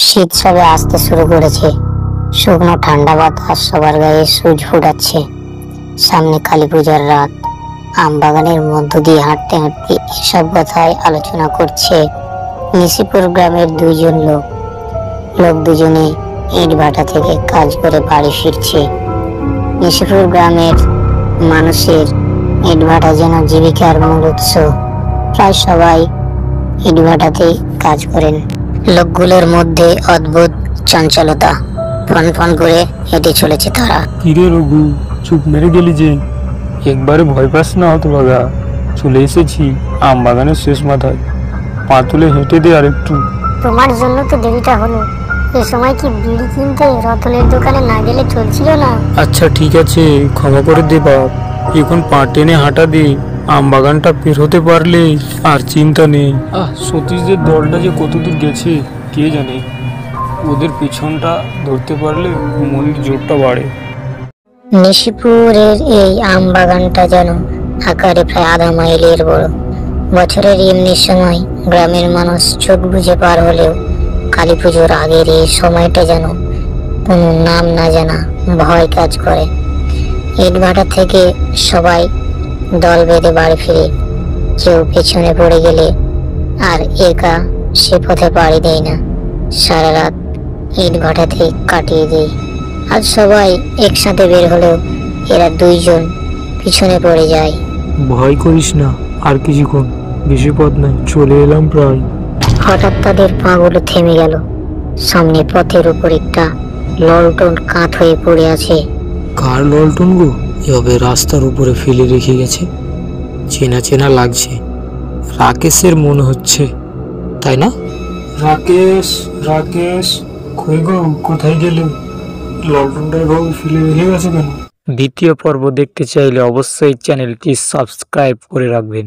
শীত সবে আসতে শুরু করেছে। শুকনো ঠান্ডা বাতাস সবার গায়ে সূর্য ফোটাচ্ছে। সামনে কালী পূজার রাত। আম বাগানের মধ্য দিয়ে হাঁটতে হাঁটতে এসব কথাই আলোচনা করছে নিশিপুর গ্রামের দুইজন লোক দুজনে ইট ভাটা থেকে কাজ করে বাড়ি ফিরছে। নিশিপুর গ্রামের মানুষের ইট ভাটা যেন জীবিকার মূল উৎস। প্রায় সবাই ইট ভাটাতেই কাজ করেন। লোকগুলোর মধ্যে অদ্ভুত চঞ্চলতা। ফন ফন করে হেঁটে চলেছে তারা। কিরে রঘু, চুপ মেরে গেলি যে? একবারে ভয় পাস না হতো বাগা। চলে এসেছি আম বাগানের শেষ মাথায়। পা তুলে হেঁটে দে আর একটু। তোমার জন্য তো দেরিটা হলো। এ সময় কি বিড়ি কিনতে রতনের দোকানে না গেলে চলছিল না? আচ্ছা ঠিক আছে, ক্ষমা করে দে বাপ। এখন পা টেনে হাঁটা দে। আম বাগানটা পের হতে পারলে আর চিন্তা নেই। সতীশদের দলটা যে কতদূর গেছে কে জানে। ওদের পিছনটা ধরতে পারলে মনের জোরটা বাড়ে। নিশিপুরের এই আম বাগানটা যেন আকারে প্রায় আধা মাইলের বড়। বছরের এমনি সময় গ্রামের মানুষ চোখ বুঝে পার হলেও কালী পুজোর আগের এই সময়টা যেন কোনো নাম না জানা ভয় কাজ করে। ইট ভাটা থেকে সবাই দল বেঁধে বাড়ি ফিরে। কেউ পেছনে পড়ে গেলে আর একা সে পথে পাড়ি দেয় না, সারা রাত ইট ভাটাতে কাটিয়ে দেয়। আজ সবাই একসাথে বের হলেও এরা দুইজন পিছনে পড়ে যায়। ভয় করিস না, আর কিছুক্ষণ, বেশি পথ নাই, চলে এলাম প্রায়। হঠাৎ তাদের পাগুলো থেমে গেল। সামনে পথের উপর একটা ললটন কাঠ হয়ে পড়ে আছে। কার ললটন গো? এভাবে রাস্তার উপরে ফেলে রেখে গেছে। চেনা চেনা লাগছে। রাকেশের মনে হচ্ছে, তাই না? রাকেশ, রাকেশ, কই গো, কোথায় গেলে? ললটনটা এভাবে ফেলে রেখে গেছে কেন? দ্বিতীয় পর্ব দেখতে চাইলে অবশ্যই চ্যানেলটি সাবস্ক্রাইব করে রাখবেন।